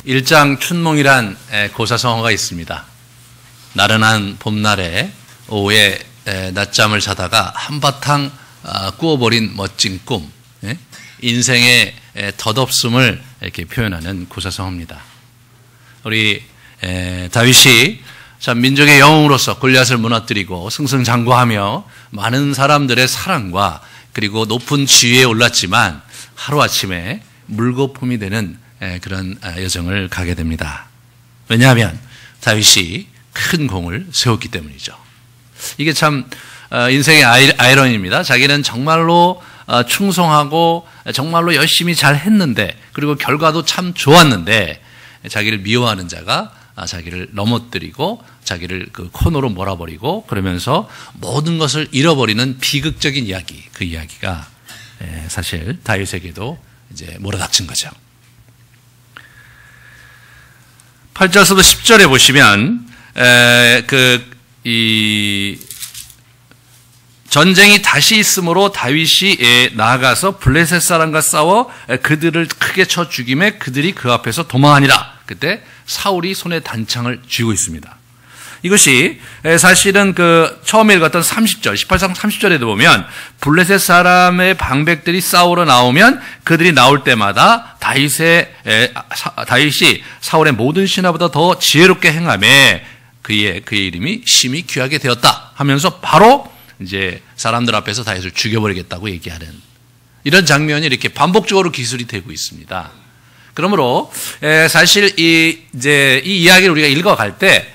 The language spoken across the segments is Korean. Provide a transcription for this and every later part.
일장춘몽이란 고사성어가 있습니다. 나른한 봄날에 오후에 낮잠을 자다가 한바탕 꾸어버린 멋진 꿈, 인생의 덧없음을 이렇게 표현하는 고사성어입니다. 우리 다윗이 참 민족의 영웅으로서 골리앗을 무너뜨리고 승승장구하며 많은 사람들의 사랑과 그리고 높은 지위에 올랐지만 하루아침에 물거품이 되는 그런 여정을 가게 됩니다. 왜냐하면 다윗이 큰 공을 세웠기 때문이죠. 이게 참 인생의 아이러니입니다. 자기는 정말로 충성하고 정말로 열심히 잘 했는데, 그리고 결과도 참 좋았는데 자기를 미워하는 자가 자기를 넘어뜨리고 자기를 그 코너로 몰아버리고 그러면서 모든 것을 잃어버리는 비극적인 이야기, 그 이야기가 사실 다윗에게도 이제 몰아닥친 거죠. 8절에서도 10절에 보시면 전쟁이 다시 있으므로 다윗이 나아가서 블레셋 사람과 싸워 그들을 크게 쳐 죽이매 그들이 그 앞에서 도망하니라. 그때 사울이 손에 단창을 쥐고 있습니다. 이것이 사실은 처음에 읽었던 30절, 18장 30절에도 보면 블레셋 사람의 방백들이 싸우러 나오면 그들이 나올 때마다 다윗이 사울의 모든 신하보다 더 지혜롭게 행하며 그의 이름이 심히 귀하게 되었다 하면서 바로 이제 사람들 앞에서 다윗을 죽여버리겠다고 얘기하는 이런 장면이 이렇게 반복적으로 기술이 되고 있습니다. 그러므로 사실 이 이야기를 우리가 읽어갈 때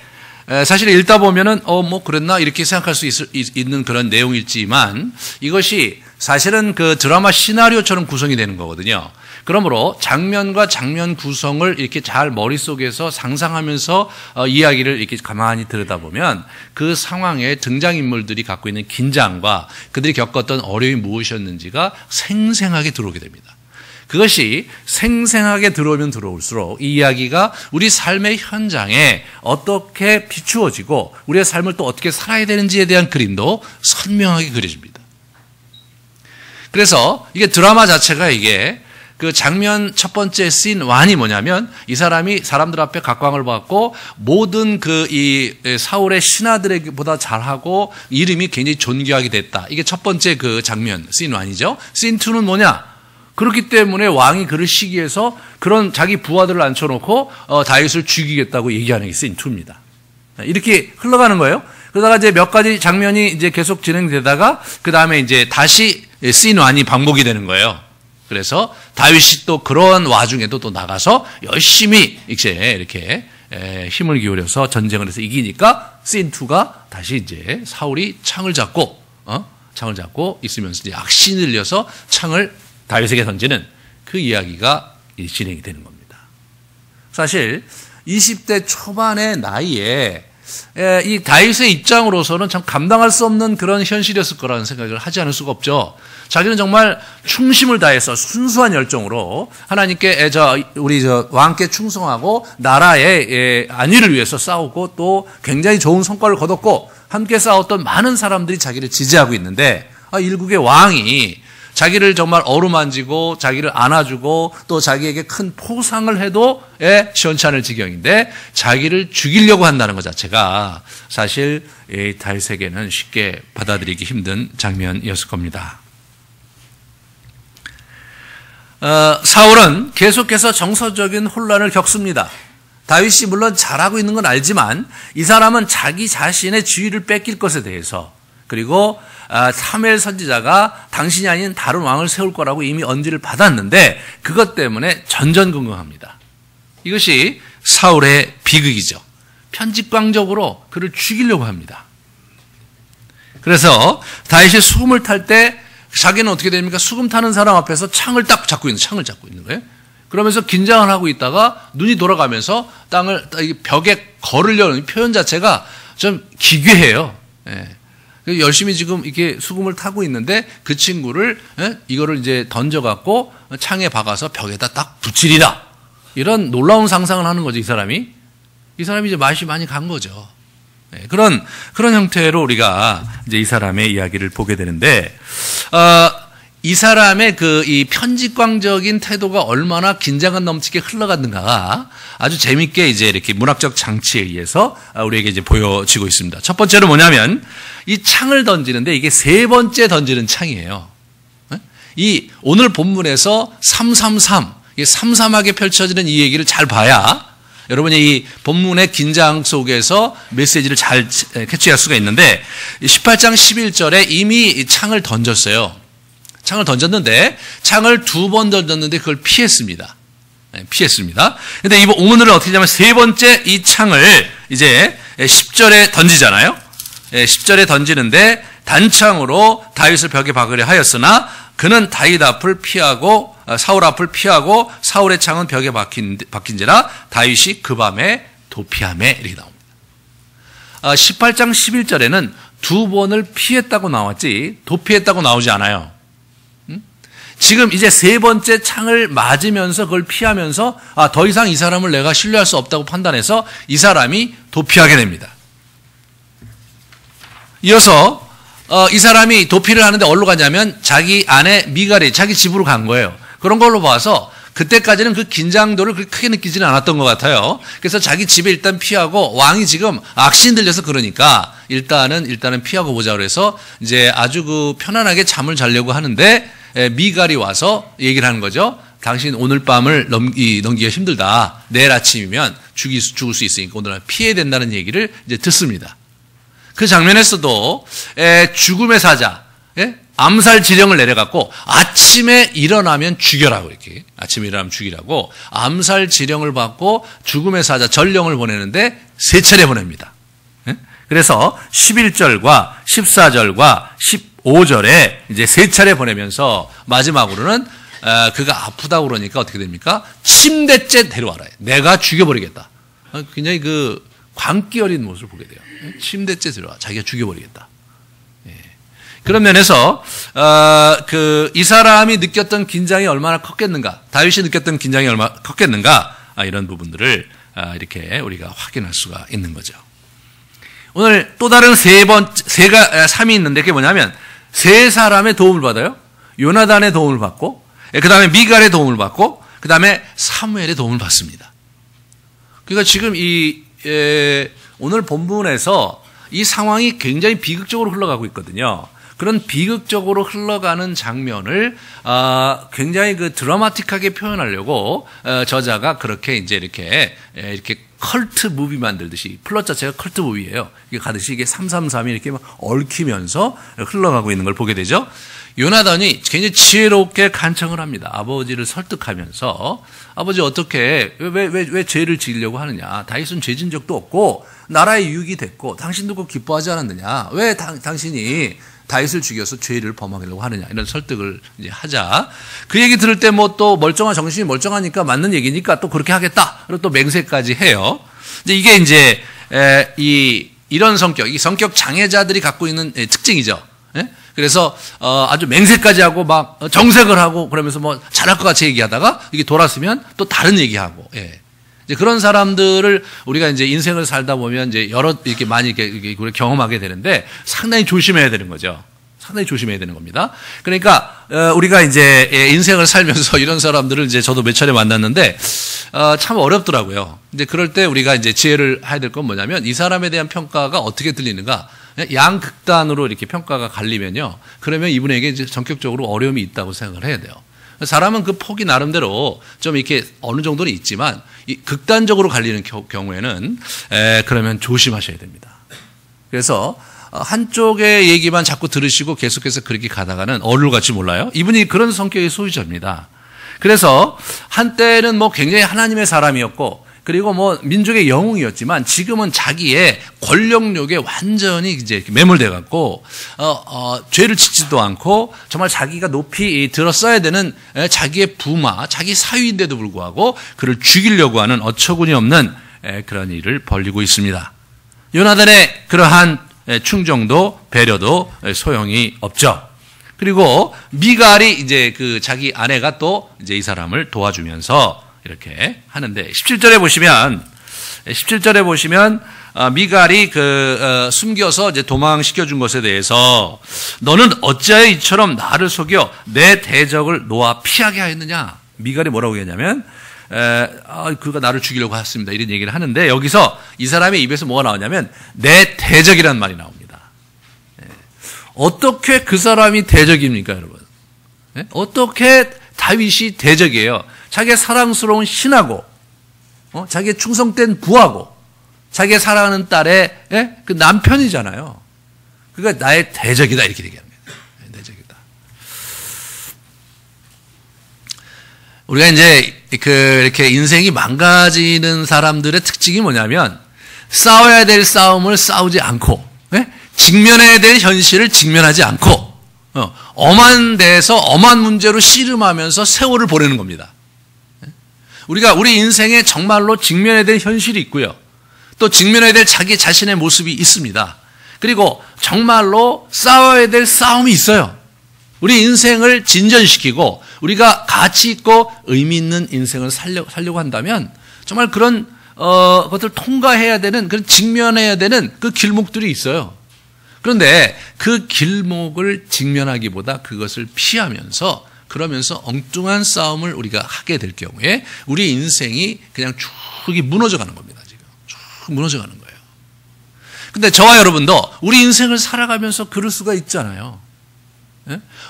사실 읽다 보면은 뭐 그랬나 이렇게 생각할 수 있는 그런 내용이지만 이것이 사실은 그 드라마 시나리오처럼 구성이 되는 거거든요. 그러므로 장면과 장면 구성을 이렇게 잘 머릿속에서 상상하면서 이야기를 이렇게 가만히 들여다보면 그 상황에 등장인물들이 갖고 있는 긴장과 그들이 겪었던 어려움이 무엇이었는지가 생생하게 들어오게 됩니다. 그것이 생생하게 들어오면 들어올수록 이 이야기가 우리 삶의 현장에 어떻게 비추어지고 우리의 삶을 또 어떻게 살아야 되는지에 대한 그림도 선명하게 그려집니다. 그래서 이게 드라마 자체가 이게 그 장면 첫 번째 씬 1이 뭐냐면 이 사람이 사람들 앞에 각광을 받고 모든 이 사울의 신하들보다 잘하고 이름이 굉장히 존귀하게 됐다. 이게 첫 번째 그 장면 씬 1이죠. 씬 2는 뭐냐? 그렇기 때문에 왕이 그를 시기해서 그런 자기 부하들을 앉혀놓고 다윗을 죽이겠다고 얘기하는 게 씬 2입니다. 이렇게 흘러가는 거예요. 그러다가 이제 몇 가지 장면이 이제 계속 진행되다가 그 다음에 이제 다시 씬 1이 반복이 되는 거예요. 그래서 다윗이 또 그런 와중에도 또 나가서 열심히 이렇게 힘을 기울여서 전쟁을 해서 이기니까 씬 2가 다시 이제 사울이 창을 잡고 있으면서 이제 악신이 들려서 창을 다윗에게 던지는 그 이야기가 진행이 되는 겁니다. 사실 20대 초반의 나이에 이 다윗의 입장으로서는 참 감당할 수 없는 그런 현실이었을 거라는 생각을 하지 않을 수가 없죠. 자기는 정말 충심을 다해서 순수한 열정으로 하나님께 우리 왕께 충성하고 나라의 안위를 위해서 싸우고 또 굉장히 좋은 성과를 거뒀고 함께 싸웠던 많은 사람들이 자기를 지지하고 있는데 일국의 왕이 자기를 정말 어루만지고 자기를 안아주고 또 자기에게 큰 포상을 해도 시원치 않을 지경인데 자기를 죽이려고 한다는 것 자체가 사실 다윗에게는 쉽게 받아들이기 힘든 장면이었을 겁니다. 사울은 계속해서 정서적인 혼란을 겪습니다. 다윗이 물론 잘하고 있는 건 알지만 이 사람은 자기 자신의 지위를 뺏길 것에 대해서 그리고 사무엘 선지자가 당신이 아닌 다른 왕을 세울 거라고 이미 언지를 받았는데 그것 때문에 전전긍긍합니다. 이것이 사울의 비극이죠. 편집광적으로 그를 죽이려고 합니다. 그래서 다윗이 수금을 탈 때 자기는 어떻게 됩니까? 수금 타는 사람 앞에서 창을 잡고 있는 거예요. 그러면서 긴장을 하고 있다가 눈이 돌아가면서 벽에 걸으려는 표현 자체가 좀 기괴해요. 열심히 지금 이렇게 수금을 타고 있는데 그 친구를 이거를 이제 던져갖고 창에 박아서 벽에다 딱 붙이리라. 이런 놀라운 상상을 하는 거죠, 이 사람이 이제 맛이 많이 간 거죠. 그런 형태로 우리가 이제 이 사람의 이야기를 보게 되는데, 이 사람의 이 편집광적인 태도가 얼마나 긴장감 넘치게 흘러갔는가가 아주 재밌게 이제 이렇게 문학적 장치에 의해서 우리에게 이제 보여지고 있습니다. 첫 번째로 뭐냐면 이 창을 던지는데 이게 세 번째 던지는 창이에요. 이 오늘 본문에서 333, 이게 삼삼하게 펼쳐지는 이 얘기를 잘 봐야 여러분이 이 본문의 긴장 속에서 메시지를 잘 캐치할 수가 있는데 18장 11절에 이미 창을 던졌어요. 창을 던졌는데 창을 두 번 던졌는데 그걸 피했습니다. 피했습니다. 근데 이 오늘은 어떻게 하냐면 세 번째 이 창을 이제 10절에 던지잖아요. 10절에 던지는데 단창으로 다윗을 벽에 박으려 하였으나 그는 다윗 앞을 피하고 사울 앞을 피하고 사울의 창은 벽에 박힌지라 다윗이 그 밤에 도피하매 이렇게 나옵니다. 18장 11절에는 두 번을 피했다고 나왔지 도피했다고 나오지 않아요. 지금 이제 세 번째 창을 맞으면서 그걸 피하면서 더 이상 이 사람을 내가 신뢰할 수 없다고 판단해서 이 사람이 도피하게 됩니다. 이어서 이 사람이 도피를 하는데 어디로 가냐면 자기 아내 미갈이 자기 집으로 간 거예요. 그런 걸로 봐서 그때까지는 그 긴장도를 그렇게 크게 느끼지는 않았던 것 같아요. 그래서 자기 집에 일단 피하고 왕이 지금 악신 들려서 그러니까 일단은 피하고 보자 그래서 이제 아주 그 편안하게 잠을 자려고 하는데 미갈이 와서 얘기를 하는 거죠. 당신 오늘 밤을 넘기기가 힘들다. 내일 아침이면 죽을 수 있으니까 오늘 피해야 된다는 얘기를 이제 듣습니다. 그 장면에서도 죽음의 사자, 암살 지령을 내려갖고 아침에 일어나면 죽여라고 이렇게 아침에 일어나면 죽이라고 암살 지령을 받고 죽음의 사자 전령을 보내는데 세 차례 보냅니다. 그래서 11절과 14절과 15절에 이제 세 차례 보내면서 마지막으로는 그가 아프다고 그러니까 어떻게 됩니까? 침대째 데려와라. 내가 죽여버리겠다. 굉장히 그 광기 어린 모습을 보게 돼요. 침대째 데려와. 자기가 죽여버리겠다. 그런 면에서 이 사람이 느꼈던 긴장이 얼마나 컸겠는가, 다윗이 느꼈던 긴장이 얼마나 컸겠는가, 이런 부분들을 이렇게 우리가 확인할 수가 있는 거죠. 오늘 또 다른 3이 있는데 그게 뭐냐면 세 사람의 도움을 받아요. 요나단의 도움을 받고, 그 다음에 미갈의 도움을 받고, 그 다음에 사무엘의 도움을 받습니다. 그러니까 지금 오늘 본문에서 이 상황이 굉장히 비극적으로 흘러가고 있거든요. 그런 비극적으로 흘러가는 장면을 굉장히 그 드라마틱하게 표현하려고 저자가 그렇게 이제 이렇게 컬트 무비 만들듯이 플롯 자체가 컬트 무비예요. 이게 가듯이 이게 333이 이렇게 막 얽히면서 흘러가고 있는 걸 보게 되죠. 요나단이 굉장히 지혜롭게 간청을 합니다. 아버지를 설득하면서 아버지 어떻게 왜 죄를 지으려고 하느냐? 다윗은 죄진 적도 없고 나라의 유익이 됐고 당신도 그거 기뻐하지 않았느냐? 왜 당신이 다윗을 죽여서 죄를 범하려고 하느냐? 이런 설득을 이제 하자. 그 얘기 들을 때 뭐 또 정신이 멀쩡하니까 맞는 얘기니까 또 그렇게 하겠다. 그리고 또 맹세까지 해요. 이제 이게 이제 이런 성격, 이 성격 장애자들이 갖고 있는 특징이죠. 그래서 아주 맹세까지 하고 막 정색을 하고 그러면서 뭐 잘할 것 같이 얘기하다가 이게 돌았으면 또 다른 얘기하고. 이제 그런 사람들을 우리가 이제 인생을 살다 보면 이제 이렇게 많이 이렇게 경험하게 되는데 상당히 조심해야 되는 거죠. 상당히 조심해야 되는 겁니다. 그러니까 우리가 이제 인생을 살면서 이런 사람들을 이제 저도 몇 차례 만났는데 참 어렵더라고요. 이제 그럴 때 우리가 이제 지혜를 해야 될 건 뭐냐면 이 사람에 대한 평가가 어떻게 들리는가? 양극단으로 이렇게 평가가 갈리면요. 그러면 이분에게 이제 전격적으로 어려움이 있다고 생각을 해야 돼요. 사람은 그 폭이 나름대로 좀 이렇게 어느 정도는 있지만 이 극단적으로 갈리는 경우에는 그러면 조심하셔야 됩니다. 그래서 한쪽의 얘기만 자꾸 들으시고 계속해서 그렇게 가다가는 어디로 갈지 몰라요. 이분이 그런 성격의 소유자입니다. 그래서 한때는 뭐 굉장히 하나님의 사람이었고 그리고 뭐 민족의 영웅이었지만 지금은 자기의 권력욕에 완전히 이제 매몰돼 갖고 죄를 짓지도 않고 정말 자기가 높이 들어서야 되는 자기의 부마, 자기 사위인데도 불구하고 그를 죽이려고 하는 어처구니 없는 그런 일을 벌이고 있습니다. 요나단의 그러한 충정도 배려도 소용이 없죠. 그리고 미갈이 이제 그 자기 아내가 또 이제 이 사람을 도와주면서 이렇게 하는데 17절에 보시면 미갈이 숨겨서 이제 도망시켜 준 것에 대해서 너는 어찌하여 이처럼 나를 속여 내 대적을 놓아 피하게 하였느냐? 미갈이 뭐라고 했냐면 그가 나를 죽이려고 했습니다. 이런 얘기를 하는데 여기서 이 사람의 입에서 뭐가 나오냐면 내 대적이라는 말이 나옵니다. 어떻게 그 사람이 대적입니까, 여러분? 어떻게 다윗이 대적이에요? 자기의 사랑스러운 신하고, 자기의 충성된 부하고, 자기의 사랑하는 딸의 그 남편이잖아요. 그러니까 나의 대적이다 이렇게 얘기합니다. 대적이다. 우리가 이제 이렇게 인생이 망가지는 사람들의 특징이 뭐냐면 싸워야 될 싸움을 싸우지 않고, 직면해야 될 현실을 직면하지 않고, 엄한 데에서 엄한 문제로 씨름하면서 세월을 보내는 겁니다. 우리 인생에 정말로 직면해야 될 현실이 있고요. 또 직면해야 될 자기 자신의 모습이 있습니다. 그리고 정말로 싸워야 될 싸움이 있어요. 우리 인생을 진전시키고 우리가 가치 있고 의미 있는 인생을 살려고 한다면 정말 그런 것들을 통과해야 되는, 그런 직면해야 되는 그 길목들이 있어요. 그런데 그 길목을 직면하기보다 그것을 피하면서 그러면서 엉뚱한 싸움을 우리가 하게 될 경우에 우리 인생이 그냥 쭉 무너져 가는 겁니다. 지금 쭉 무너져 가는 거예요. 근데 저와 여러분도 우리 인생을 살아가면서 그럴 수가 있잖아요.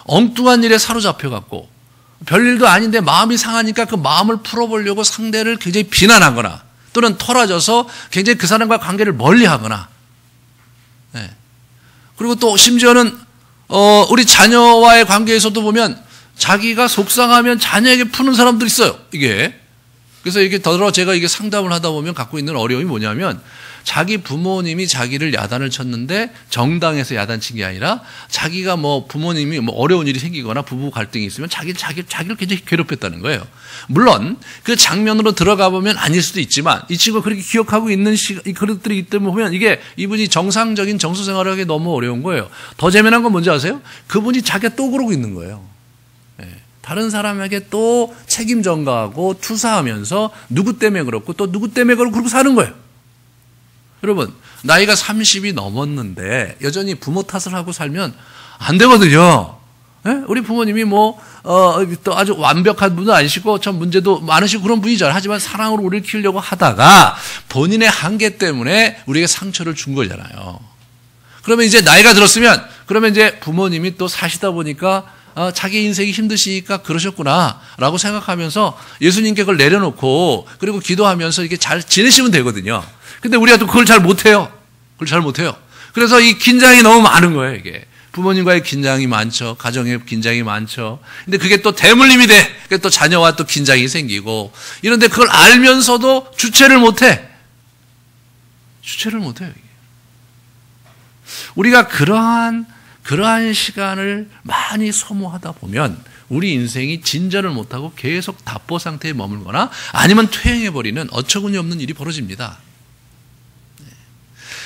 엉뚱한 일에 사로잡혀 갖고 별일도 아닌데 마음이 상하니까 그 마음을 풀어보려고 상대를 굉장히 비난하거나 또는 털어져서 굉장히 그 사람과 관계를 멀리하거나, 그리고 또 심지어는 우리 자녀와의 관계에서도 보면 자기가 속상하면 자녀에게 푸는 사람도 있어요. 이게 그래서 이게 더러 제가 이게 상담을 하다 보면 갖고 있는 어려움이 뭐냐면 자기 부모님이 자기를 야단을 쳤는데 정당에서 야단친 게 아니라 자기가 뭐 부모님이 뭐 어려운 일이 생기거나 부부 갈등이 있으면 자기를 굉장히 괴롭혔다는 거예요. 물론 그 장면으로 들어가 보면 아닐 수도 있지만 이 친구가 그렇게 기억하고 있는 그릇들이 있기 때문에 보면 이게 이분이 정상적인 정서 생활을 하기 너무 어려운 거예요. 더 재미난 건 뭔지 아세요? 그분이 자기가 또 그러고 있는 거예요. 다른 사람에게 또 책임 전가하고 투사하면서 누구 때문에 그렇고 또 누구 때문에 그러고 사는 거예요. 여러분, 나이가 30이 넘었는데 여전히 부모 탓을 하고 살면 안 되거든요. 우리 부모님이 또 아주 완벽한 분은 아니시고 참 문제도 많으시고 그런 분이잖아요. 하지만 사랑으로 우리를 키우려고 하다가 본인의 한계 때문에 우리에게 상처를 준 거잖아요. 그러면 이제 나이가 들었으면 그러면 이제 부모님이 또 사시다 보니까 자기 인생이 힘드시니까 그러셨구나 라고 생각하면서 예수님께 그걸 내려놓고 그리고 기도하면서 이렇게 잘 지내시면 되거든요. 근데 우리가 또 그걸 잘 못해요. 그래서 이 긴장이 너무 많은 거예요, 이게. 부모님과의 긴장이 많죠. 가정의 긴장이 많죠. 근데 그게 또 대물림이 돼. 그게 또 자녀와 또 긴장이 생기고. 이런데 그걸 알면서도 주체를 못해. 이게. 우리가 그러한 시간을 많이 소모하다 보면 우리 인생이 진전을 못하고 계속 답보 상태에 머물거나 아니면 퇴행해버리는 어처구니 없는 일이 벌어집니다.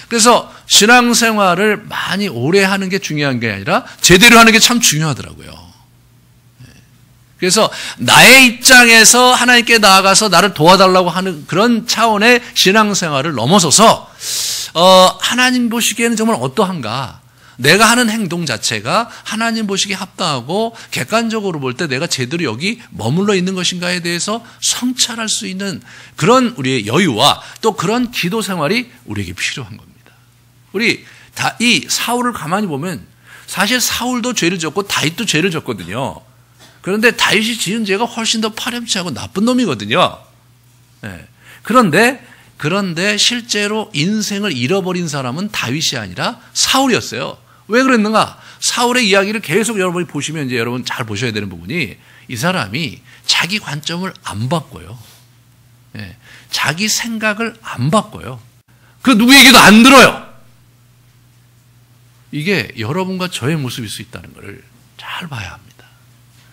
그래서 신앙생활을 많이 오래 하는 게 중요한 게 아니라 제대로 하는 게 참 중요하더라고요. 그래서 나의 입장에서 하나님께 나아가서 나를 도와달라고 하는 그런 차원의 신앙생활을 넘어서서 하나님 보시기에는 정말 어떠한가? 내가 하는 행동 자체가 하나님 보시기에 합당하고 객관적으로 볼 때 내가 제대로 여기 머물러 있는 것인가에 대해서 성찰할 수 있는 그런 우리의 여유와 또 그런 기도 생활이 우리에게 필요한 겁니다. 우리 이 사울을 가만히 보면 사실 사울도 죄를 졌고 다윗도 죄를 졌거든요. 그런데 다윗이 지은 죄가 훨씬 더 파렴치하고 나쁜 놈이거든요. 그런데 실제로 인생을 잃어버린 사람은 다윗이 아니라 사울이었어요. 왜 그랬는가? 사울의 이야기를 계속 여러분이 보시면 이제 여러분 잘 보셔야 되는 부분이 이 사람이 자기 관점을 안 바꿔요. 자기 생각을 안 바꿔요. 그 누구 얘기도 안 들어요. 이게 여러분과 저의 모습일 수 있다는 것을 잘 봐야 합니다.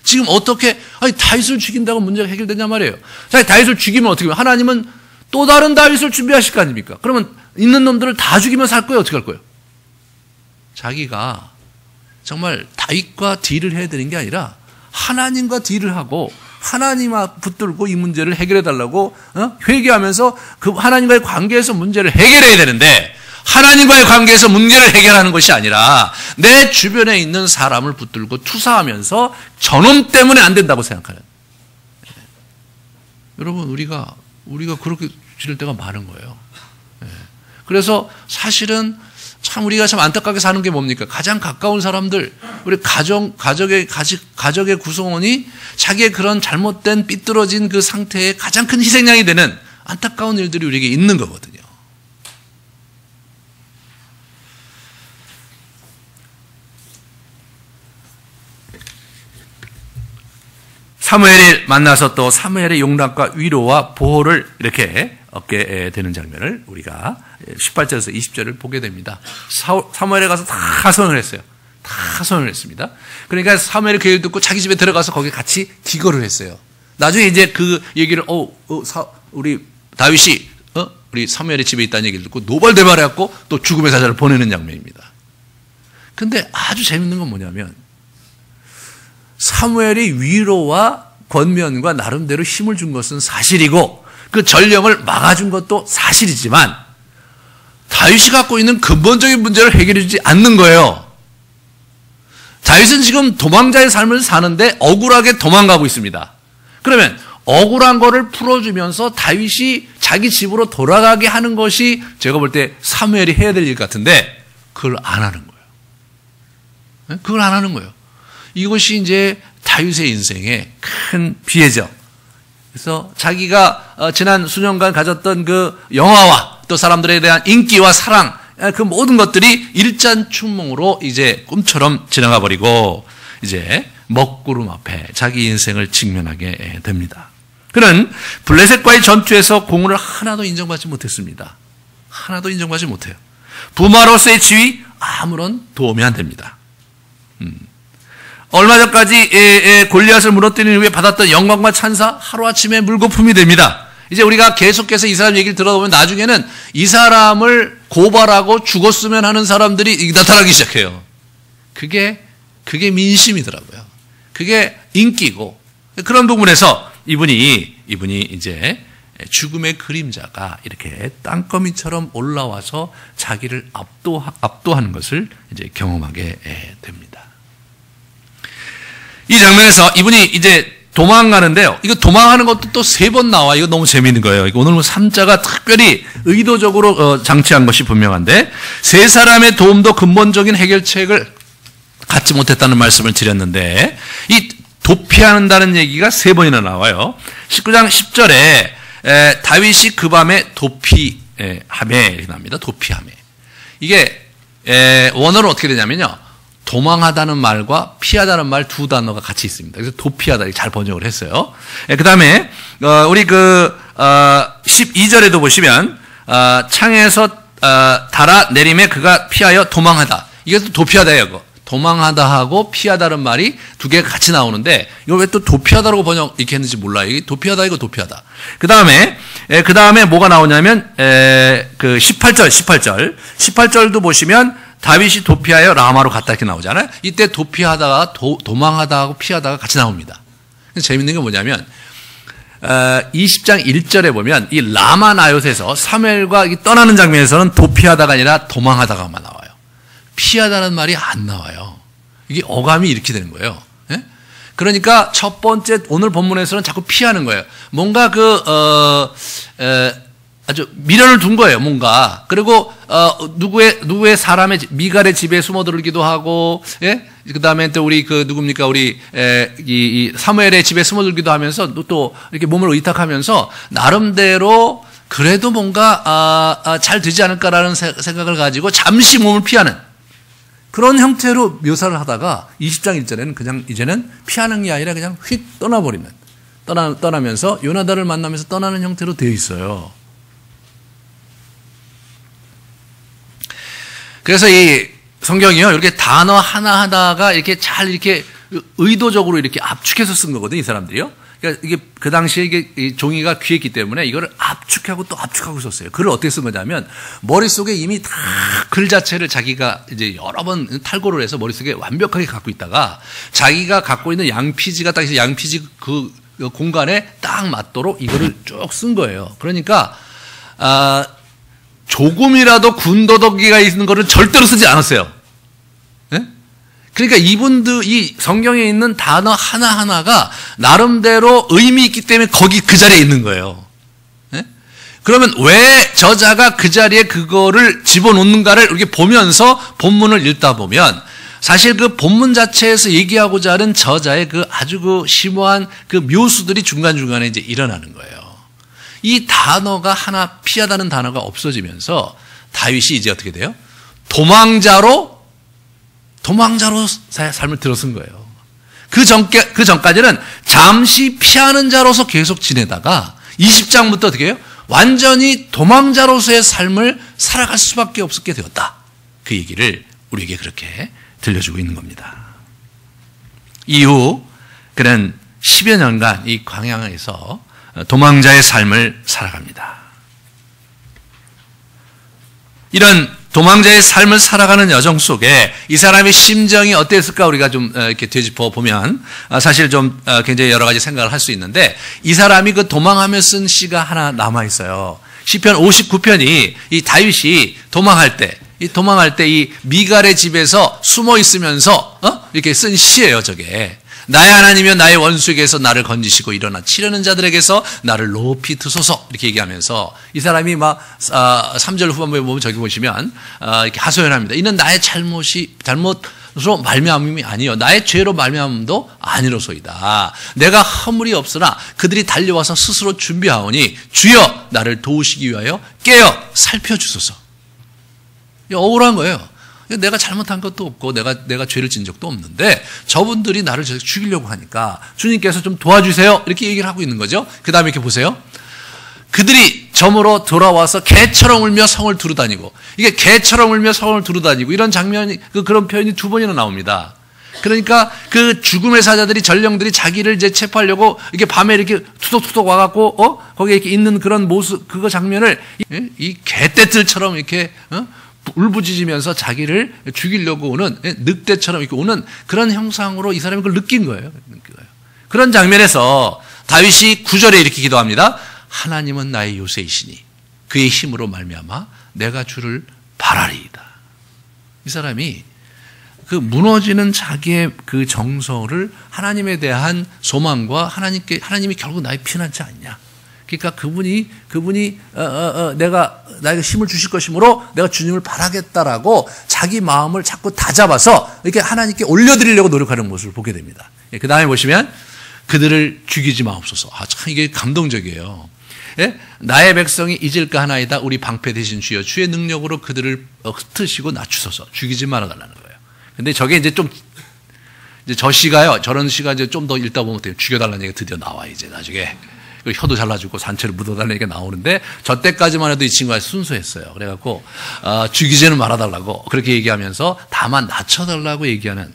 지금 어떻게 다윗을 죽인다고 문제가 해결되냐 말이에요. 자, 다윗을 죽이면 어떻게 해요? 하나님은 또 다른 다윗을 준비하실 거 아닙니까? 그러면 있는 놈들을 다 죽이면 살 거예요? 어떻게 할 거예요? 자기가 정말 다윗과 딜을 해야 되는 게 아니라 하나님과 딜을 하고 하나님 앞 붙들고 이 문제를 해결해 달라고 회개하면서 그 하나님과의 관계에서 문제를 해결해야 되는데 하나님과의 관계에서 문제를 해결하는 것이 아니라 내 주변에 있는 사람을 붙들고 투사하면서 저놈 때문에 안 된다고 생각하는. 여러분 우리가 그렇게 지낼 때가 많은 거예요. 그래서 사실은 참 우리가 참 안타깝게 사는 게 뭡니까? 가장 가까운 사람들, 우리 가족의 구성원이 자기의 그런 잘못된 삐뚤어진 그 상태에 가장 큰 희생양이 되는 안타까운 일들이 우리에게 있는 거거든요. 사무엘을 만나서 또 사무엘의 용납과 위로와 보호를 이렇게 얻게 되는 장면을 우리가 18절에서 20절을 보게 됩니다. 사무엘에 가서 다 선을 했어요. 다 선을 했습니다. 그러니까 사무엘의 그 얘기를 듣고 자기 집에 들어가서 거기 같이 기거를 했어요. 나중에 이제 그 얘기를 우리 다윗이 우리 사무엘의 집에 있다는 얘기를 듣고 노발대발해갖고 또 죽음의 사자를 보내는 장면입니다. 근데 아주 재밌는 건 뭐냐면 사무엘의 위로와 권면과 나름대로 힘을 준 것은 사실이고 그 전령을 막아준 것도 사실이지만 다윗이 갖고 있는 근본적인 문제를 해결해 주지 않는 거예요. 다윗은 지금 도망자의 삶을 사는데 억울하게 도망가고 있습니다. 그러면 억울한 거를 풀어주면서 다윗이 자기 집으로 돌아가게 하는 것이 제가 볼 때 사무엘이 해야 될 일 같은데 그걸 안 하는 거예요. 그걸 안 하는 거예요. 이것이 이제 다윗의 인생의 큰 비애죠. 그래서 자기가 지난 수년간 가졌던 그 영화와 또 사람들에 대한 인기와 사랑, 그 모든 것들이 일잔춘몽으로 이제 꿈처럼 지나가 버리고 이제 먹구름 앞에 자기 인생을 직면하게 됩니다. 그는 블레셋과의 전투에서 공로를 하나도 인정받지 못했습니다. 하나도 인정받지 못해요. 부마로서의 지위 아무런 도움이 안 됩니다. 얼마 전까지 골리앗을 무너뜨린 후에 받았던 영광과 찬사 하루아침에 물거품이 됩니다. 이제 우리가 계속해서 이 사람 얘기를 들어보면 나중에는 이 사람을 고발하고 죽었으면 하는 사람들이 나타나기 시작해요. 그게 민심이더라고요. 그게 인기고 그런 부분에서 이분이 이제 죽음의 그림자가 이렇게 땅거미처럼 올라와서 자기를 압도하는 것을 이제 경험하게 됩니다. 이 장면에서 이분이 이제 도망가는데요. 이거 도망하는 것도 또 3번 나와. 이거 너무 재미있는 거예요. 오늘 3자가 특별히 의도적으로 장치한 것이 분명한데 세 사람의 도움도 근본적인 해결책을 갖지 못했다는 말씀을 드렸는데 이 도피한다는 얘기가 3번이나 나와요. 19장 10절에 다윗이 그 밤에 도피하매 이렇게 나옵니다. 도피하매. 이게 원어로 어떻게 되냐면요. 도망하다는 말과 피하다는 말 두 단어가 같이 있습니다. 그래서 도피하다 잘 번역을 했어요. 그 다음에 우리 12절에도 보시면 창에서 달아 내림에 그가 피하여 도망하다. 이게 또 도피하다예요. 도망하다 하고 피하다는 말이 두 개가 같이 나오는데 이걸 왜 또 도피하다라고 번역 이렇게 했는지 몰라요. 이게 도피하다 이거 도피하다. 그 다음에 뭐가 나오냐면 그 18절도 보시면 다윗이 도피하여 라마로 갔다 이렇게 나오잖아요. 이때 도피하다가 도망하다하고 피하다가 같이 나옵니다. 재밌는 게 뭐냐면 20장 1절에 보면 이 라마 나요트에서 사무엘과 떠나는 장면에서는 도피하다가 아니라 도망하다가만 나와요. 피하다는 말이 안 나와요. 이게 어감이 이렇게 되는 거예요. 예? 그러니까 첫 번째 오늘 본문에서는 자꾸 피하는 거예요. 뭔가 아주 미련을 둔 거예요, 뭔가. 그리고, 누구의 사람의, 미갈의 집에 숨어들기도 하고, 예? 그 다음에 또 우리 누굽니까? 우리, 이 사무엘의 집에 숨어들기도 하면서 또 이렇게 몸을 의탁하면서 나름대로 그래도 뭔가, 잘 되지 않을까라는 생각을 가지고 잠시 몸을 피하는 그런 형태로 묘사를 하다가 20장 1절에는 그냥 이제는 피하는 게 아니라 그냥 휙 떠나버리는, 떠나면서 요나단을 만나면서 떠나는 형태로 되어 있어요. 그래서 이 성경이요, 이렇게 단어 하나하나가 이렇게 잘 이렇게 의도적으로 이렇게 압축해서 쓴 거거든요, 이 사람들이요. 그러니까 이게 그 당시에 이게 종이가 귀했기 때문에 이거를 압축하고 또 압축하고 썼어요. 글을 어떻게 쓴 거냐면 머릿속에 이미 다 글 자체를 자기가 이제 여러 번 탈고를 해서 머릿속에 완벽하게 갖고 있다가 자기가 갖고 있는 양피지가 딱 있어요. 양피지 공간에 딱 맞도록 이거를 쭉 쓴 거예요. 그러니까 조금이라도 군더더기가 있는 거를 절대로 쓰지 않았어요. 네? 그러니까 이 성경에 있는 단어 하나하나가 나름대로 의미 있기 때문에 거기 그 자리에 있는 거예요. 네? 그러면 왜 저자가 그 자리에 그거를 집어넣는가를 이렇게 보면서 본문을 읽다 보면 사실 그 본문 자체에서 얘기하고자 하는 저자의 그 아주 그 심오한 그 묘수들이 중간중간에 이제 일어나는 거예요. 이 단어가 하나 피하다는 단어가 없어지면서 다윗이 이제 어떻게 돼요? 도망자로 삶을 들어선 거예요. 그 전까지는 잠시 피하는 자로서 계속 지내다가 20장부터 어떻게 해요? 완전히 도망자로서의 삶을 살아갈 수밖에 없게 되었다. 그 얘기를 우리에게 그렇게 들려주고 있는 겁니다. 이후 그는 10여 년간 이 광야에서 도망자의 삶을 살아갑니다. 이런 도망자의 삶을 살아가는 여정 속에 이 사람의 심정이 어땠을까 우리가 좀 이렇게 되짚어 보면 사실 좀 굉장히 여러 가지 생각을 할 수 있는데 이 사람이 그 도망하며 쓴 시가 하나 남아 있어요. 시편 59편이 이 다윗이 도망할 때 이 미갈의 집에서 숨어 있으면서 이렇게 쓴 시예요. 저게 나의 하나님이여 나의 원수에게서 나를 건지시고 일어나 치려는 자들에게서 나를 높이 드소서 이렇게 얘기하면서 이 사람이 막 3절 후반부에 보면 저기 보시면 이렇게 하소연합니다. 이는 나의 잘못으로 말미암음이 아니요 나의 죄로 말미암음도 아니로소이다. 내가 허물이 없으나 그들이 달려와서 스스로 준비하오니 주여 나를 도우시기 위하여 깨어 살펴주소서. 억울한 거예요. 내가 잘못한 것도 없고 내가 죄를 진 적도 없는데 저분들이 나를 죽이려고 하니까 주님께서 좀 도와주세요. 이렇게 얘기를 하고 있는 거죠. 그 다음에 이렇게 보세요. 그들이 점으로 돌아와서 개처럼 울며 성을 두루다니고 이게 개처럼 울며 성을 두루다니고 이런 장면이 그런 표현이 2번이나 나옵니다. 그러니까 그 죽음의 사자들이 전령들이 자기를 이제 체포하려고 이렇게 밤에 이렇게 투덕투덕 와갖고 거기에 이렇게 있는 그런 모습 그거 장면을 이 개떼들처럼 이렇게 울부짖으면서 자기를 죽이려고 오는 늑대처럼 이렇게 오는 그런 형상으로 이 사람이 그걸 느낀 거예요. 그런 장면에서 다윗이 9절에 이렇게 기도합니다. 하나님은 나의 요새이시니 그의 힘으로 말미암아 내가 주를 바라리이다. 이 사람이 그 무너지는 자기의 그 정서를 하나님에 대한 소망과 하나님이 결국 나의 피난처 아니냐. 그러니까 그분이 나에게 힘을 주실 것이므로 내가 주님을 바라겠다라고 자기 마음을 자꾸 다잡아서 이렇게 하나님께 올려드리려고 노력하는 모습을 보게 됩니다. 그 다음에 보시면 그들을 죽이지 마옵소서. 참 이게 감동적이에요. 예? 나의 백성이 잊을까 하나이다. 우리 방패 되신 주여 주의 능력으로 그들을 흩으시고 낮추소서. 죽이지 말아달라는 거예요. 근데 저게 이제 저 시가요. 저런 시가 이제 좀 더 읽다 보면 죽여달라는 얘기가 드디어 나와 이제 나중에. 혀도 잘라주고 산채로 묻어달라는 얘기가 나오는데 저 때까지만 해도 이 친구가 순수했어요. 그래갖고 죽이지는 말아달라고 그렇게 얘기하면서 다만 낮춰달라고 얘기하는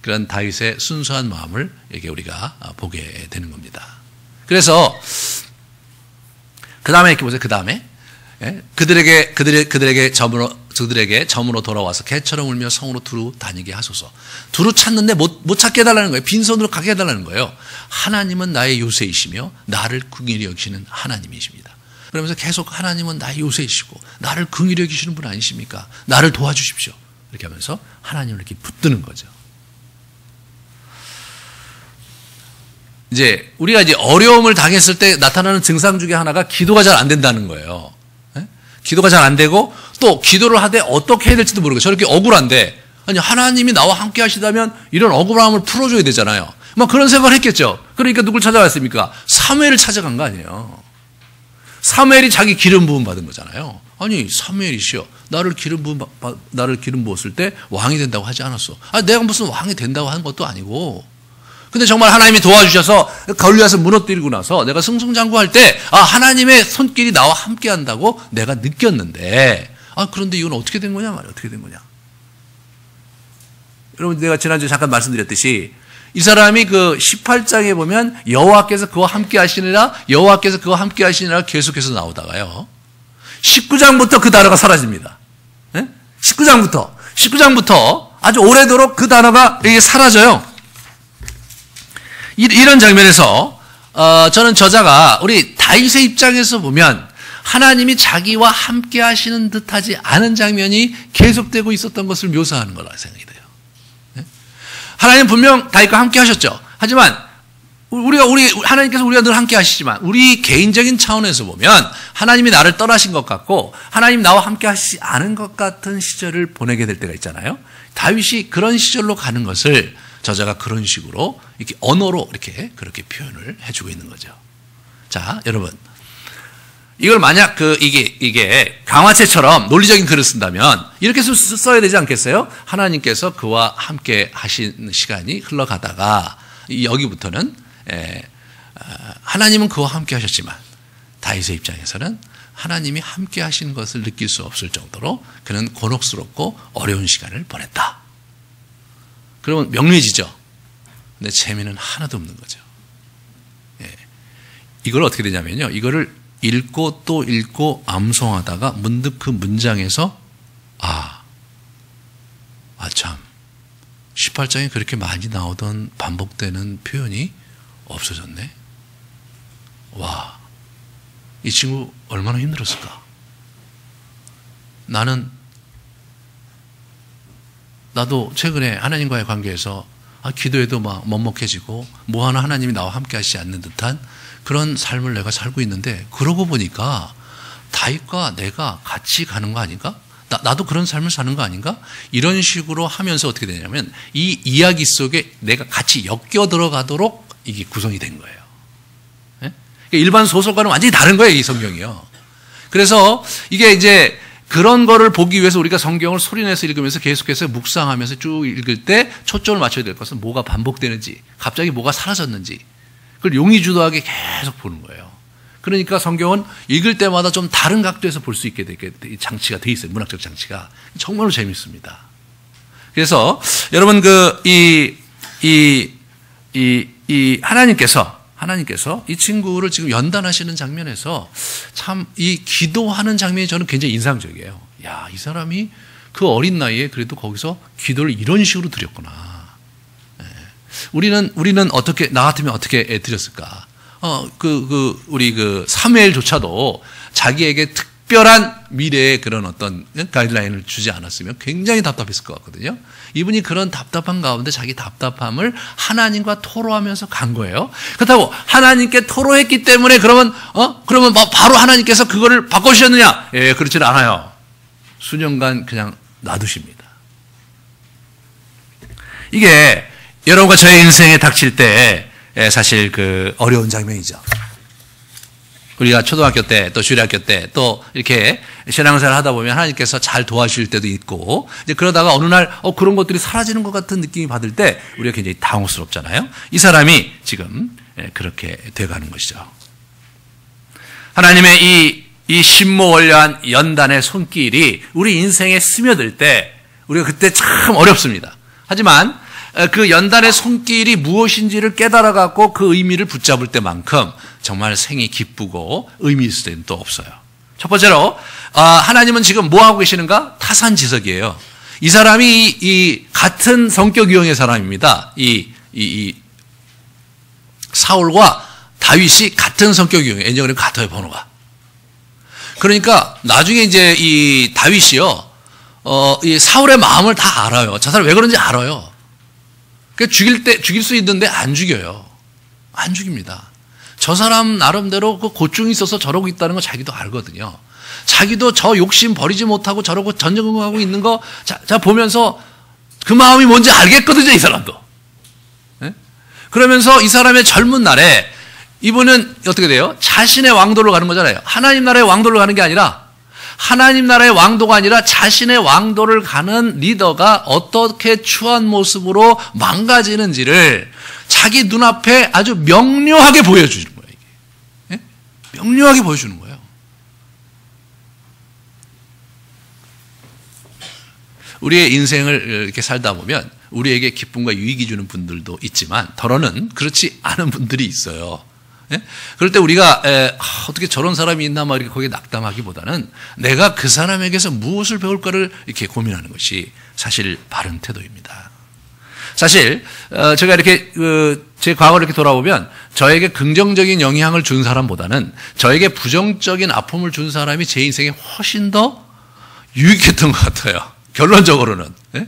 그런 다윗의 순수한 마음을 이렇게 우리가 보게 되는 겁니다. 그래서 그 다음에 이렇게 보세요. 그 다음에 그들에게 점으로 돌아와서 개처럼 울며 성으로 두루 다니게 하소서. 두루 찾는데 못 찾게 해달라는 거예요. 빈손으로 가게 해달라는 거예요. 하나님은 나의 요새이시며 나를 긍휼히 여기시는 하나님이십니다. 그러면서 계속 하나님은 나의 요새이시고 나를 긍휼히 여기시는 분 아니십니까? 나를 도와주십시오. 이렇게 하면서 하나님을 이렇게 붙드는 거죠. 이제 우리가 이제 어려움을 당했을 때 나타나는 증상 중에 하나가 기도가 잘 안 된다는 거예요. 기도가 잘 안 되고 또 기도를 하되 어떻게 해야 될지도 모르고 저렇게 억울한데 아니 하나님이 나와 함께 하시다면 이런 억울함을 풀어줘야 되잖아요. 막 그런 생각을 했겠죠. 그러니까 누굴 찾아갔습니까? 사무엘을 찾아간 거 아니에요. 사무엘이 자기 기름 부음 받은 거잖아요. 아니 사무엘이시여 나를 기름 부었을 때 왕이 된다고 하지 않았어. 내가 무슨 왕이 된다고 한 것도 아니고 근데 정말 하나님이 도와주셔서 걸리앗을 무너뜨리고 나서 내가 승승장구할 때 하나님의 손길이 나와 함께 한다고 내가 느꼈는데 그런데 이건 어떻게 된 거냐 말이야. 어떻게 된 거냐. 여러분 내가 지난주에 잠깐 말씀드렸듯이 이 사람이 그 18장에 보면 여호와께서 그와 함께 하시니라 여호와께서 그와 함께 하시니라 계속해서 나오다가요 19장부터 그 단어가 사라집니다. 19장부터 아주 오래도록 그 단어가 사라져요. 이런 장면에서 저는 저자가 우리 다윗의 입장에서 보면 하나님이 자기와 함께 하시는 듯하지 않은 장면이 계속되고 있었던 것을 묘사하는 거라 생각이 돼요. 하나님 분명 다윗과 함께 하셨죠. 하지만 하나님께서 우리가 늘 함께 하시지만 우리 개인적인 차원에서 보면 하나님이 나를 떠나신 것 같고 하나님 나와 함께 하시지 않은 것 같은 시절을 보내게 될 때가 있잖아요. 다윗이 그런 시절로 가는 것을 저자가 그런 식으로 이렇게 언어로 그렇게 표현을 해주고 있는 거죠. 자, 여러분. 이걸 만약 이게 강화체처럼 논리적인 글을 쓴다면 이렇게 써야 되지 않겠어요? 하나님께서 그와 함께 하신 시간이 흘러가다가 여기부터는 하나님은 그와 함께 하셨지만 다윗의 입장에서는 하나님이 함께 하신 것을 느낄 수 없을 정도로 그는 곤혹스럽고 어려운 시간을 보냈다. 그러면 명료해지죠. 근데 재미는 하나도 없는 거죠. 이걸 어떻게 되냐면요. 이거를 읽고 또 읽고 암송하다가 문득 그 문장에서 참 18장에 그렇게 많이 나오던 반복되는 표현이 없어졌네. 와, 이 친구 얼마나 힘들었을까. 나도 최근에 하나님과의 관계에서 기도해도 막 먹먹해지고 뭐 하나 하나님이 나와 함께 하시지 않는 듯한 그런 삶을 내가 살고 있는데 그러고 보니까 다윗과 내가 같이 가는 거 아닌가? 나도 그런 삶을 사는 거 아닌가? 이런 식으로 하면서 어떻게 되냐면 이 이야기 속에 내가 같이 엮여 들어가도록 이게 구성이 된 거예요. 네? 일반 소설과는 완전히 다른 거예요, 이 성경이요. 그래서 이게 이제 그런 거를 보기 위해서 우리가 성경을 소리내서 읽으면서 계속해서 묵상하면서 쭉 읽을 때 초점을 맞춰야 될 것은 뭐가 반복되는지, 갑자기 뭐가 사라졌는지, 그걸 용의주도하게 계속 보는 거예요. 그러니까 성경은 읽을 때마다 좀 다른 각도에서 볼 수 있게 되게 장치가 돼 있어요. 문학적 장치가. 정말로 재밌습니다. 그래서 여러분 하나님께서 이 친구를 지금 연단하시는 장면에서 참 이 기도하는 장면이 저는 굉장히 인상적이에요. 야, 이 사람이 그 어린 나이에 그래도 거기서 기도를 이런 식으로 드렸구나. 우리는 어떻게, 나 같으면 어떻게 드렸을까? 우리 사무엘조차도 자기에게 특별한 미래의 그런 어떤 가이드라인을 주지 않았으면 굉장히 답답했을 것 같거든요. 이분이 그런 답답한 가운데 자기 답답함을 하나님과 토로하면서 간 거예요. 그렇다고 하나님께 토로했기 때문에 그러면 바로 하나님께서 그거를 바꿔주셨느냐? 예, 그렇지는 않아요. 수년간 그냥 놔두십니다. 이게 여러분과 저의 인생에 닥칠 때 사실 어려운 장면이죠. 우리가 초등학교 때 또 주일학교 때 또 이렇게 신앙생활 하다 보면 하나님께서 잘 도와주실 때도 있고 이제 그러다가 어느 날 그런 것들이 사라지는 것 같은 느낌이 받을 때 우리가 굉장히 당혹스럽잖아요. 이 사람이 지금 그렇게 돼가는 것이죠. 하나님의 이 신모원료한 연단의 손길이 우리 인생에 스며들 때 우리가 그때 참 어렵습니다. 하지만 그 연단의 손길이 무엇인지를 깨달아갖고 그 의미를 붙잡을 때만큼 정말 생이 기쁘고 의미 있을 때는 또 없어요. 첫 번째로 하나님은 지금 뭐 하고 계시는가? 타산지석이에요. 이 사람이 이 같은 성격 유형의 사람입니다. 이 사울과 다윗이 같은 성격 유형이에요. 엔정그램 같아요, 번호가. 그러니까 나중에 이제 이 다윗이요, 이 사울의 마음을 다 알아요. 저 사람 왜 그런지 알아요. 죽일 수 있는데 안 죽여요. 안 죽입니다. 저 사람 나름대로 그 고충이 있어서 저러고 있다는 거 자기도 알거든요. 자기도 저 욕심 버리지 못하고 저러고 전전긍긍하고 있는 거 자 보면서 그 마음이 뭔지 알겠거든요, 이 사람도. 네? 그러면서 이 사람의 젊은 날에 이분은 어떻게 돼요? 자신의 왕도를 가는 거잖아요. 하나님 나라의 왕도를 가는 게 아니라 하나님 나라의 왕도가 아니라 자신의 왕도를 가는 리더가 어떻게 추한 모습으로 망가지는지를 자기 눈앞에 아주 명료하게 보여주는 거예요. 이게. 네? 명료하게 보여주는 거예요. 우리의 인생을 이렇게 살다 보면 우리에게 기쁨과 유익이 주는 분들도 있지만 더러는 그렇지 않은 분들이 있어요. 예? 그럴 때 우리가 어떻게 저런 사람이 있나 막 이렇게 거기에 낙담하기보다는 내가 그 사람에게서 무엇을 배울까를 이렇게 고민하는 것이 사실 바른 태도입니다. 사실 제가 이렇게 제 과거를 이렇게 돌아보면 저에게 긍정적인 영향을 준 사람보다는 저에게 부정적인 아픔을 준 사람이 제 인생에 훨씬 더 유익했던 것 같아요. 결론적으로는. 네?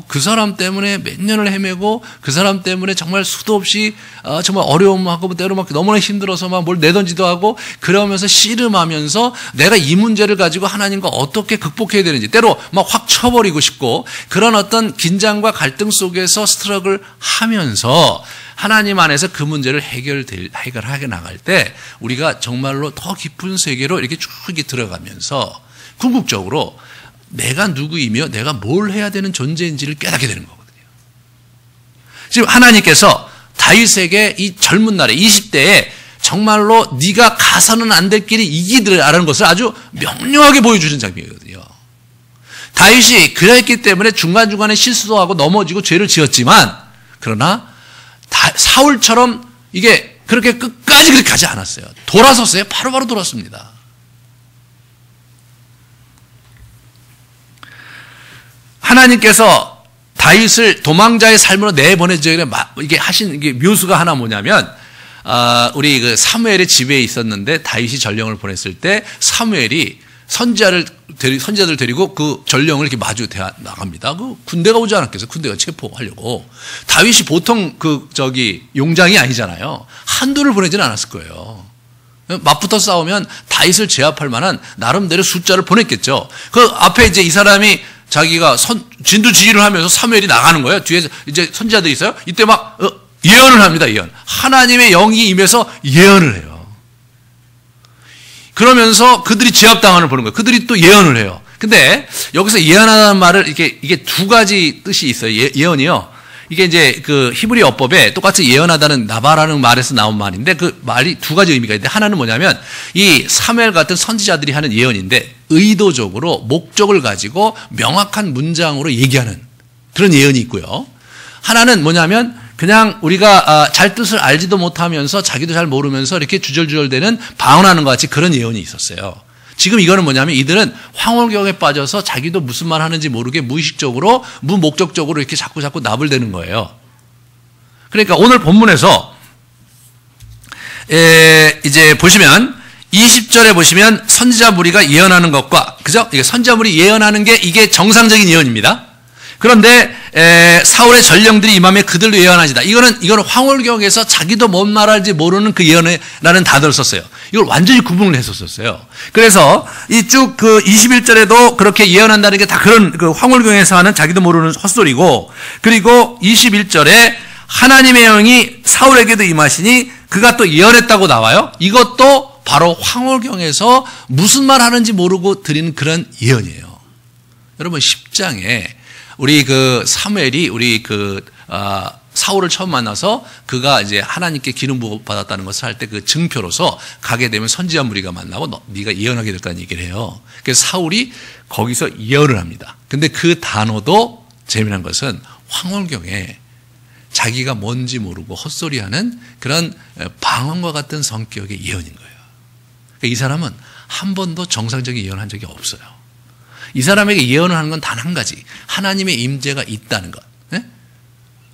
그 사람 때문에 몇 년을 헤매고 그 사람 때문에 정말 수도 없이 정말 어려움하고 때로 막 너무나 힘들어서 막 뭘 내던지도 하고 그러면서 씨름하면서 내가 이 문제를 가지고 하나님과 어떻게 극복해야 되는지 때로 막 확 쳐버리고 싶고 그런 어떤 긴장과 갈등 속에서 스트럭을 하면서 하나님 안에서 그 문제를 해결하게 나갈 때 우리가 정말로 더 깊은 세계로 이렇게 쭉 들어가면서 궁극적으로 내가 누구이며 내가 뭘 해야 되는 존재인지를 깨닫게 되는 거거든요. 지금 하나님께서 다윗에게 이 젊은 날에 20대에 정말로 네가 가서는 안 될 길이 이기더라라는 것을 아주 명료하게 보여주는 장면이거든요. 다윗이 그랬기 때문에 중간중간에 실수도 하고 넘어지고 죄를 지었지만 그러나 사울처럼 이게 그렇게 끝까지 그렇게 가지 않았어요. 돌아섰어요. 바로바로 돌았습니다. 하나님께서 다윗을 도망자의 삶으로 내보내지 이게 하신 이게 묘수가 하나 뭐냐면 우리 그 사무엘의 집에 있었는데 다윗이 전령을 보냈을 때 사무엘이 선지자들 데리고 그 전령을 이렇게 마주 나갑니다. 그 군대가 오지 않았겠어요? 군대가 체포하려고. 다윗이 보통 용장이 아니잖아요. 한두를 보내지는 않았을 거예요. 맞붙어 싸우면 다윗을 제압할 만한 나름대로 숫자를 보냈겠죠. 그 앞에 이제 이 사람이 자기가 진두지휘를 하면서 사무엘이 나가는 거예요. 뒤에 이제 선지자들이 있어요. 이때 막 예언을 합니다. 예언. 하나님의 영이 임해서 예언을 해요. 그러면서 그들이 제압당하는 보는 거예요. 그들이 또 예언을 해요. 근데 여기서 예언하는 말을 이게 두 가지 뜻이 있어요. 예언이요. 이게 이제 그 히브리 어법에 똑같이 예언하다는 나바라는 말에서 나온 말인데 그 말이 두 가지 의미가 있는데 하나는 뭐냐면 이 사무엘 같은 선지자들이 하는 예언인데 의도적으로 목적을 가지고 명확한 문장으로 얘기하는 그런 예언이 있고요. 하나는 뭐냐면 그냥 우리가 잘 뜻을 알지도 못하면서 자기도 잘 모르면서 이렇게 주절주절되는 방언하는 것 같이 그런 예언이 있었어요. 지금 이거는 뭐냐면 이들은 황홀경에 빠져서 자기도 무슨 말 하는지 모르게 무의식적으로 무목적적으로 이렇게 자꾸 나불대는 거예요. 그러니까 오늘 본문에서 이제 보시면 20절에 보시면 선지자 무리가 예언하는 것과 그죠? 이게 선지자 무리 예언하는 게 이게 정상적인 예언입니다. 그런데 사울의 전령들이 임하며 그들로 예언하시다. 이거는 황홀경에서 자기도 뭔 말할지 모르는 그 예언이라는 단어를 썼어요. 이걸 완전히 구분을 했었어요. 그래서 이 쭉 그 21절에도 그렇게 예언한다는 게 다 그런 그 황홀경에서 하는 자기도 모르는 헛소리고 그리고 21절에 하나님의 영이 사울에게도 임하시니 그가 또 예언했다고 나와요. 이것도 바로 황홀경에서 무슨 말 하는지 모르고 드리는 그런 예언이에요. 여러분 10장에 우리 그 사무엘이 우리 그 사울을 처음 만나서 그가 이제 하나님께 기름 부어 받았다는 것을 할 때 그 증표로서 가게 되면 선지자 무리가 만나고 네가 예언하게 됐다는 얘기를 해요. 그래서 사울이 거기서 예언을 합니다. 근데 그 단어도 재미난 것은 황홀경에 자기가 뭔지 모르고 헛소리하는 그런 방언과 같은 성격의 예언인 거예요. 그러니까 이 사람은 한 번도 정상적인 예언한 적이 없어요. 이 사람에게 예언을 하는 건 단 한 가지. 하나님의 임재가 있다는 것. 네?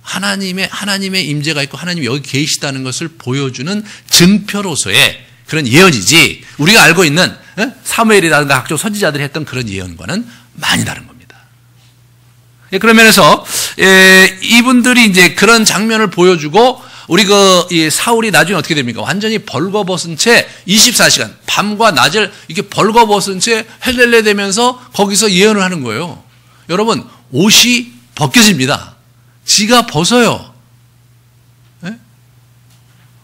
하나님의 임재가 있고 하나님이 여기 계시다는 것을 보여주는 증표로서의 그런 예언이지 우리가 알고 있는 사무엘이라든가 각종 선지자들이 했던 그런 예언과는 많이 다른 겁니다. 그런 면에서 이분들이 이제 그런 장면을 보여주고 우리 이 사울이 나중에 어떻게 됩니까? 완전히 벌거벗은 채 24시간 밤과 낮을 이렇게 벌거벗은 채 헬렐레 되면서 거기서 예언을 하는 거예요. 여러분 옷이 벗겨집니다. 지가 벗어요. 네?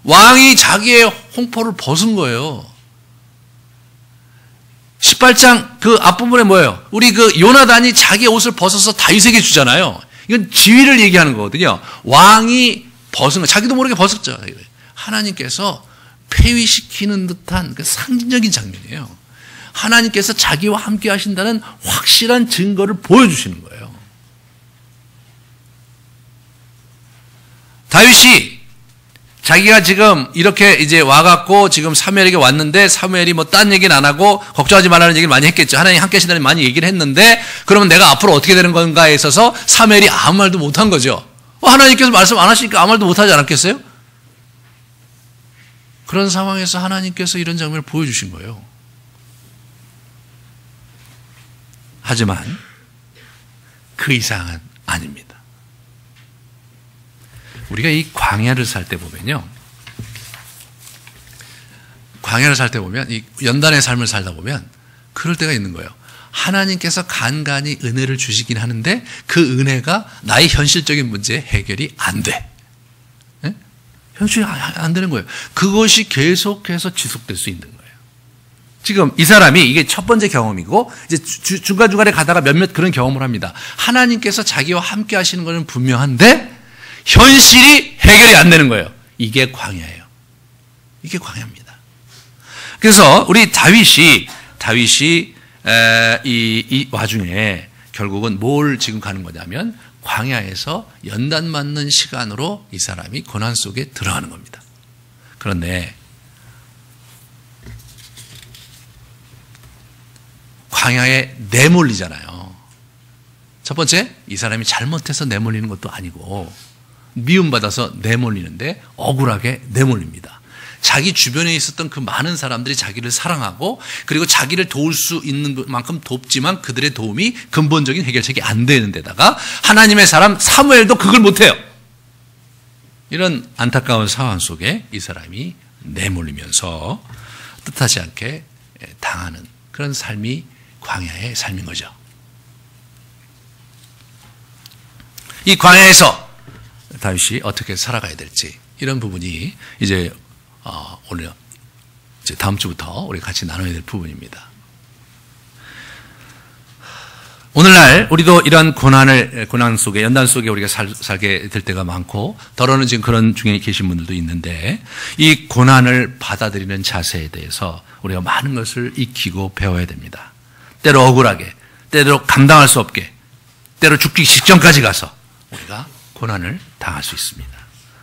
왕이 자기의 홍포를 벗은 거예요. 18장 그 앞부분에 뭐예요? 우리 그 요나단이 자기 옷을 벗어서 다윗에게 주잖아요. 이건 지위를 얘기하는 거거든요. 왕이 벗은 거, 자기도 모르게 벗었죠. 하나님께서 폐위시키는 듯한 그 상징적인 장면이에요. 하나님께서 자기와 함께 하신다는 확실한 증거를 보여주시는 거예요. 다윗이 자기가 지금 이렇게 이제 와갖고 지금 사무엘에게 왔는데 사무엘이 뭐 딴 얘기는 안 하고 걱정하지 말라는 얘기를 많이 했겠죠. 하나님 함께 하신다는 많이 얘기를 했는데 그러면 내가 앞으로 어떻게 되는 건가에 있어서 사무엘이 아무 말도 못한 거죠. 하나님께서 말씀 안 하시니까 아무 말도 못하지 않았겠어요? 그런 상황에서 하나님께서 이런 장면을 보여주신 거예요. 하지만 그 이상은 아닙니다. 우리가 이 광야를 살 때 보면요. 광야를 살 때 보면, 이 연단의 삶을 살다 보면 그럴 때가 있는 거예요. 하나님께서 간간히 은혜를 주시긴 하는데 그 은혜가 나의 현실적인 문제에 해결이 안 돼. 네? 현실이 안 되는 거예요. 그것이 계속해서 지속될 수 있는 거예요. 지금 이 사람이 이게 첫 번째 경험이고 이제 중간중간에 가다가 몇몇 그런 경험을 합니다. 하나님께서 자기와 함께 하시는 것은 분명한데 현실이 해결이 안 되는 거예요. 이게 광야예요. 이게 광야입니다. 그래서 우리 다윗이 이 와중에 결국은 뭘 지금 가는 거냐면 광야에서 연단 맞는 시간으로 이 사람이 고난 속에 들어가는 겁니다. 그런데 광야에 내몰리잖아요. 첫 번째, 이 사람이 잘못해서 내몰리는 것도 아니고 미움받아서 내몰리는데 억울하게 내몰립니다. 자기 주변에 있었던 그 많은 사람들이 자기를 사랑하고 그리고 자기를 도울 수 있는 만큼 돕지만 그들의 도움이 근본적인 해결책이 안 되는 데다가 하나님의 사람 사무엘도 그걸 못해요. 이런 안타까운 상황 속에 이 사람이 내몰리면서 뜻하지 않게 당하는 그런 삶이 광야의 삶인 거죠. 이 광야에서 다윗이 어떻게 살아가야 될지 이런 부분이 이제 오늘 이제 다음 주부터 우리 같이 나눠야 될 부분입니다. 오늘날 우리도 이런 고난 속에 연단 속에 우리가 살게 될 때가 많고 더러는 지금 그런 중에 계신 분들도 있는데 이 고난을 받아들이는 자세에 대해서 우리가 많은 것을 익히고 배워야 됩니다. 때로 억울하게, 때로 감당할 수 없게, 때로 죽기 직전까지 가서 우리가 고난을 당할 수 있습니다.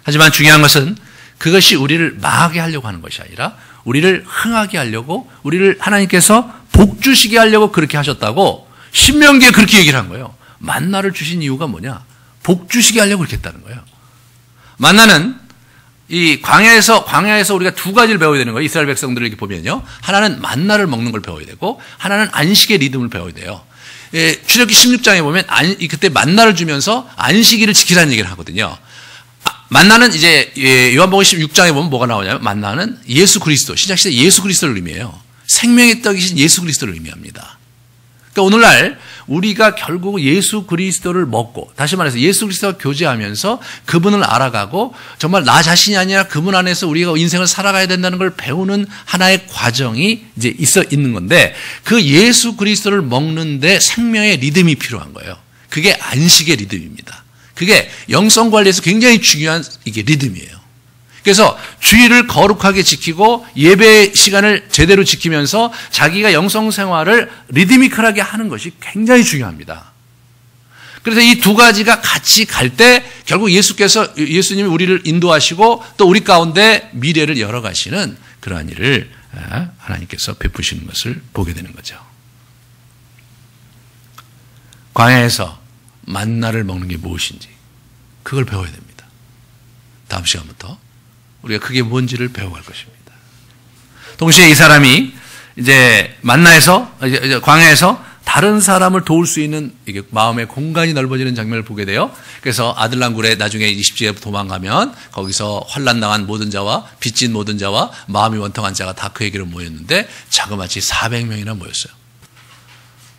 하지만 중요한 것은 그것이 우리를 망하게 하려고 하는 것이 아니라 우리를 흥하게 하려고 우리를 하나님께서 복 주시게 하려고 그렇게 하셨다고 신명기에 그렇게 얘기를 한 거예요. 만나를 주신 이유가 뭐냐? 복 주시게 하려고 그렇게 했다는 거예요. 만나는 이 광야에서 우리가 두 가지를 배워야 되는 거예요. 이스라엘 백성들에게 보면요. 하나는 만나를 먹는 걸 배워야 되고 하나는 안식의 리듬을 배워야 돼요. 출애굽기 16장에 보면 그때 만나를 주면서 안식일을 지키라는 얘기를 하거든요. 만나는 이제 요한복음 16장에 보면 뭐가 나오냐면 만나는 예수 그리스도, 신약시대 예수 그리스도를 의미해요. 생명의 떡이신 예수 그리스도를 의미합니다. 그러니까 오늘날 우리가 결국 예수 그리스도를 먹고 다시 말해서 예수 그리스도와 교제하면서 그분을 알아가고 정말 나 자신이 아니라 그분 안에서 우리가 인생을 살아가야 된다는 걸 배우는 하나의 과정이 이제 있는 건데 그 예수 그리스도를 먹는데 생명의 리듬이 필요한 거예요. 그게 안식의 리듬입니다. 그게 영성 관리에서 굉장히 중요한 이게 리듬이에요. 그래서 주일을 거룩하게 지키고 예배 시간을 제대로 지키면서 자기가 영성 생활을 리드미컬하게 하는 것이 굉장히 중요합니다. 그래서 이 두 가지가 같이 갈 때 결국 예수님이 우리를 인도하시고 또 우리 가운데 미래를 열어가시는 그러한 일을 하나님께서 베푸시는 것을 보게 되는 거죠. 광야에서 만나를 먹는 게 무엇인지 그걸 배워야 됩니다. 다음 시간부터 우리가 그게 뭔지를 배워갈 것입니다. 동시에 이 사람이 이제 만나에서 이제 광야에서 다른 사람을 도울 수 있는 이게 마음의 공간이 넓어지는 장면을 보게 돼요. 그래서 아들랑굴에 나중에 20지에 도망가면 거기서 환난당한 모든 자와 빚진 모든 자와 마음이 원통한 자가 다 그에게로 모였는데 자그마치 400명이나 모였어요.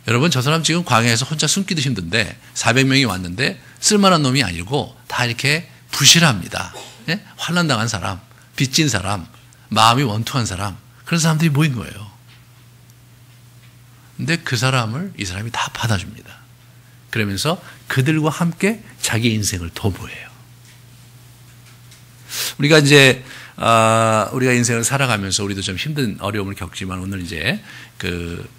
여러분 저 사람 지금 광야에서 혼자 숨기도 힘든데 400명이 왔는데 쓸만한 놈이 아니고 다 이렇게 부실합니다. 예? 환난당한 사람, 빚진 사람, 마음이 원통한 사람 그런 사람들이 모인 거예요. 근데 그 사람을 이 사람이 다 받아줍니다. 그러면서 그들과 함께 자기 인생을 도모해요. 우리가 이제 우리가 인생을 살아가면서 우리도 좀 힘든 어려움을 겪지만 오늘 이제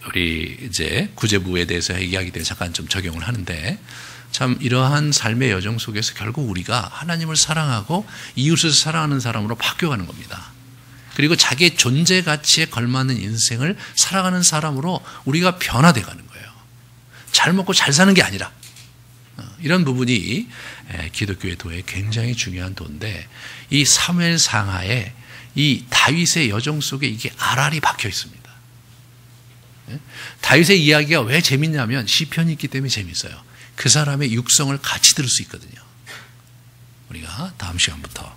우리 이제 구제부에 대해서 얘기하기 때문에 잠깐 좀 적용을 하는데 참 이러한 삶의 여정 속에서 결국 우리가 하나님을 사랑하고 이웃을 사랑하는 사람으로 바뀌어가는 겁니다. 그리고 자기의 존재 가치에 걸맞는 인생을 살아가는 사람으로 우리가 변화돼가는 거예요. 잘 먹고 잘 사는 게 아니라 이런 부분이 기독교의 도에 굉장히 중요한 도인데 이 사무엘 상하에 이 다윗의 여정 속에 이게 알알이 박혀 있습니다. 다윗의 이야기가 왜 재밌냐면 시편이 있기 때문에 재밌어요. 그 사람의 육성을 같이 들을 수 있거든요. 우리가 다음 시간부터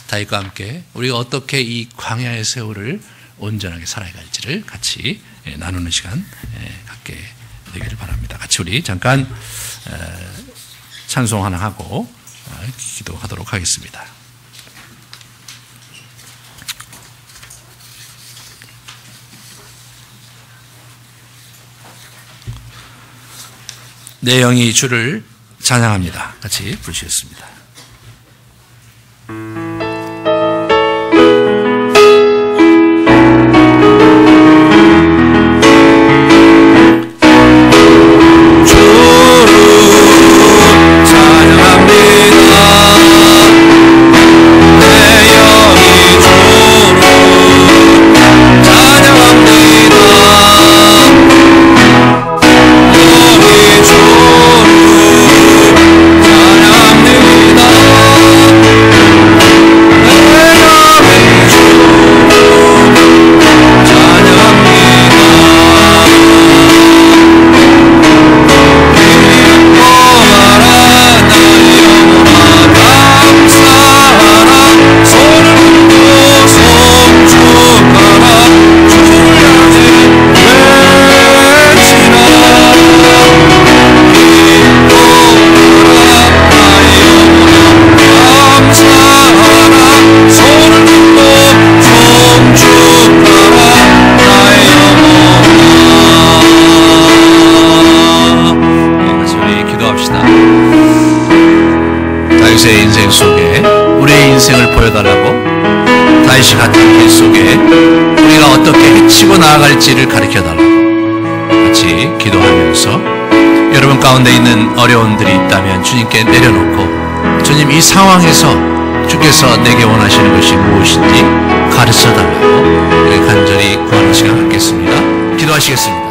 다윗과 함께 우리가 어떻게 이 광야의 세월을 온전하게 살아야 할지를 같이 나누는 시간 갖게 되기를 바랍니다. 같이 우리 잠깐 찬송 하나 하고 기도하도록 하겠습니다. 내 영이 주를 찬양합니다. 같이 부르시겠습니다. 다윗의 인생 속에 우리의 인생을 보여달라고 다윗이 같은 길 속에 우리가 어떻게 헤치고 나아갈지를 가르쳐달라고 같이 기도하면서 여러분 가운데 있는 어려움들이 있다면 주님께 내려놓고 주님 이 상황에서 주께서 내게 원하시는 것이 무엇인지 가르쳐달라고 우리 간절히 구하는 시간 갖겠습니다. 기도하시겠습니다.